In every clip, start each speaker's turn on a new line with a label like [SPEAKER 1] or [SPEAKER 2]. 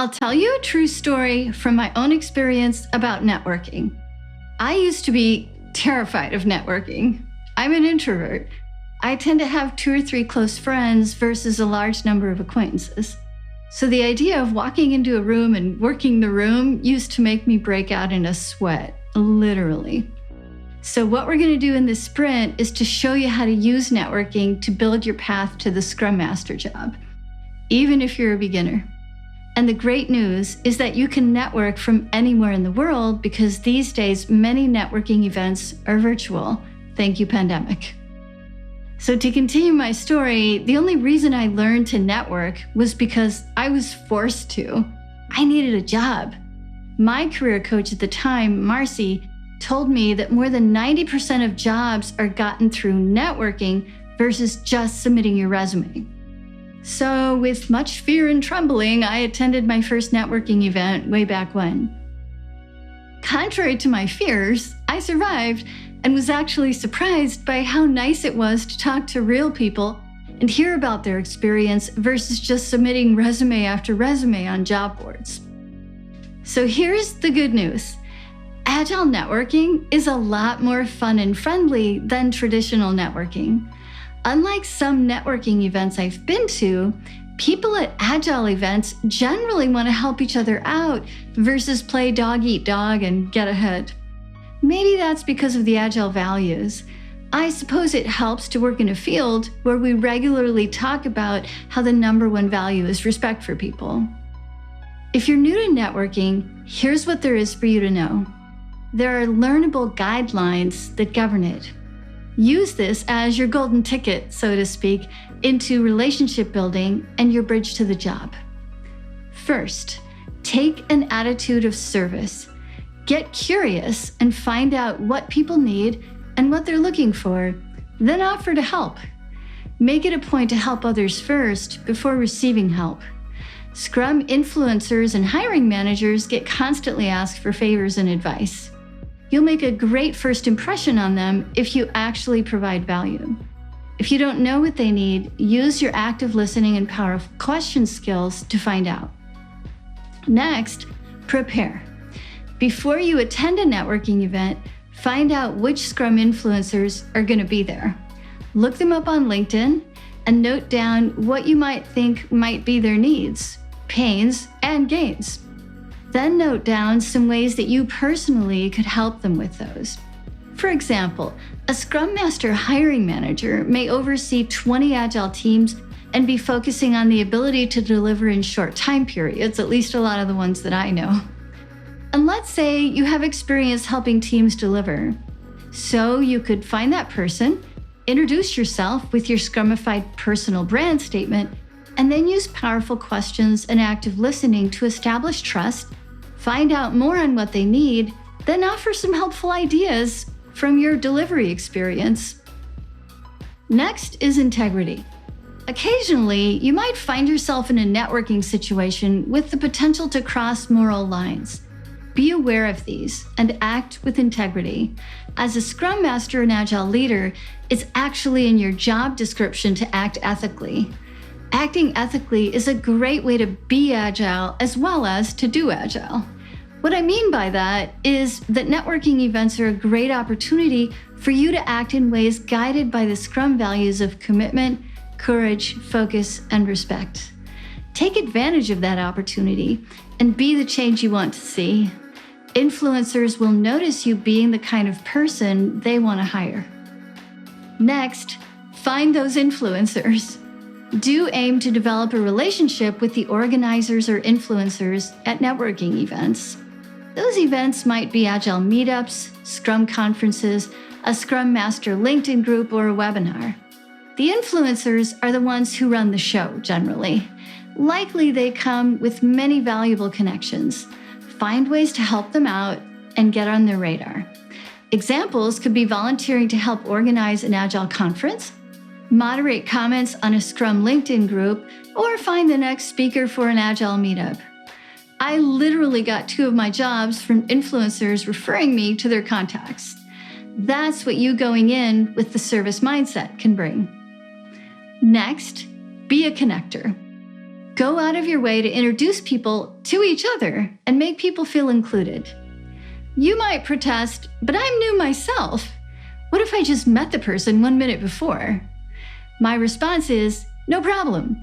[SPEAKER 1] I'll tell you a true story from my own experience about networking. I used to be terrified of networking. I'm an introvert. I tend to have 2 or 3 close friends versus a large number of acquaintances. So the idea of walking into a room and working the room used to make me break out in a sweat, literally. So what we're going to do in this sprint is to show you how to use networking to build your path to the Scrum Master job, even if you're a beginner. And the great news is that you can network from anywhere in the world because these days, many networking events are virtual. Thank you, pandemic. So to continue my story, the only reason I learned to network was because I was forced to. I needed a job. My career coach at the time, Marcy, told me that more than 90% of jobs are gotten through networking versus just submitting your resume. So with much fear and trembling, I attended my first networking event way back when. Contrary to my fears, I survived and was actually surprised by how nice it was to talk to real people and hear about their experience versus just submitting resume after resume on job boards. So here's the good news. Agile networking is a lot more fun and friendly than traditional networking. Unlike some networking events I've been to, people at Agile events generally want to help each other out versus play dog eat dog and get ahead. Maybe that's because of the Agile values. I suppose it helps to work in a field where we regularly talk about how the number one value is respect for people. If you're new to networking, here's what there is for you to know. There are learnable guidelines that govern it. Use this as your golden ticket, so to speak, into relationship building and your bridge to the job. First, take an attitude of service. Get curious and find out what people need and what they're looking for, then offer to help. Make it a point to help others first before receiving help. Scrum influencers and hiring managers get constantly asked for favors and advice. You'll make a great first impression on them if you actually provide value. If you don't know what they need, use your active listening and powerful question skills to find out. Next, prepare. Before you attend a networking event, find out which Scrum influencers are going to be there. Look them up on LinkedIn and note down what you might think might be their needs, pains, and gains. Then note down some ways that you personally could help them with those. For example, a Scrum Master hiring manager may oversee 20 Agile teams and be focusing on the ability to deliver in short time periods, at least a lot of the ones that I know. And let's say you have experience helping teams deliver. So you could find that person, introduce yourself with your Scrumified personal brand statement, and then use powerful questions and active listening to establish trust, find out more on what they need, then offer some helpful ideas from your delivery experience. Next is integrity. Occasionally, you might find yourself in a networking situation with the potential to cross moral lines. Be aware of these and act with integrity. As a Scrum Master and Agile leader, it's actually in your job description to act ethically. Acting ethically is a great way to be Agile as well as to do Agile. What I mean by that is that networking events are a great opportunity for you to act in ways guided by the Scrum values of commitment, courage, focus, and respect. Take advantage of that opportunity and be the change you want to see. Influencers will notice you being the kind of person they want to hire. Next, find those influencers. Do aim to develop a relationship with the organizers or influencers at networking events. Those events might be Agile meetups, Scrum conferences, a Scrum Master LinkedIn group, or a webinar. The influencers are the ones who run the show, generally. Likely they come with many valuable connections. Find ways to help them out and get on their radar. Examples could be volunteering to help organize an Agile conference, moderate comments on a Scrum LinkedIn group, or find the next speaker for an Agile meetup. I literally got 2 of my jobs from influencers referring me to their contacts. That's what you going in with the service mindset can bring. Next, be a connector. Go out of your way to introduce people to each other and make people feel included. You might protest, but I'm new myself. What if I just met the person 1 minute before? My response is, no problem.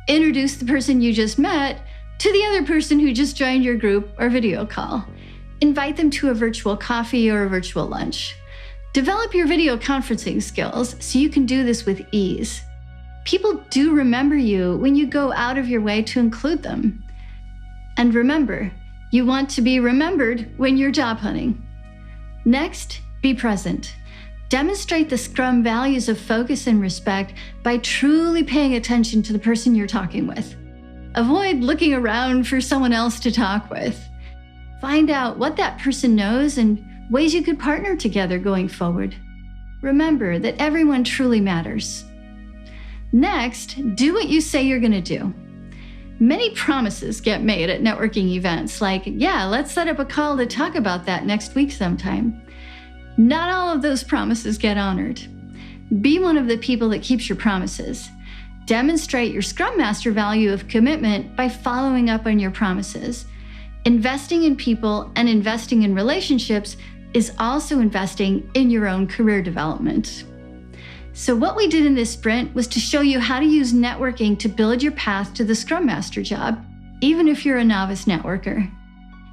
[SPEAKER 1] Introduce the person you just met to the other person who just joined your group or video call. Invite them to a virtual coffee or a virtual lunch. Develop your video conferencing skills so you can do this with ease. People do remember you when you go out of your way to include them. And remember, you want to be remembered when you're job hunting. Next, be present. Demonstrate the Scrum values of focus and respect by truly paying attention to the person you're talking with. Avoid looking around for someone else to talk with. Find out what that person knows and ways you could partner together going forward. Remember that everyone truly matters. Next, do what you say you're going to do. Many promises get made at networking events, like, yeah, let's set up a call to talk about that next week sometime. Not all of those promises get honored. Be one of the people that keeps your promises. Demonstrate your Scrum Master value of commitment by following up on your promises. Investing in people and investing in relationships is also investing in your own career development. So what we did in this sprint was to show you how to use networking to build your path to the Scrum Master job, even if you're a novice networker.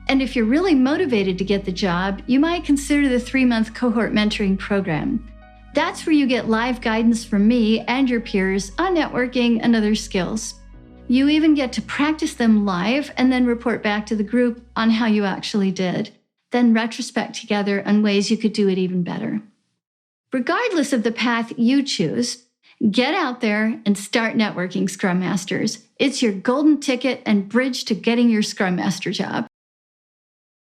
[SPEAKER 1] And if you're really motivated to get the job, you might consider the 3-month cohort mentoring program. That's where you get live guidance from me and your peers on networking and other skills. You even get to practice them live and then report back to the group on how you actually did. Then retrospect together on ways you could do it even better. Regardless of the path you choose, get out there and start networking Scrum Masters. It's your golden ticket and bridge to getting your Scrum Master job.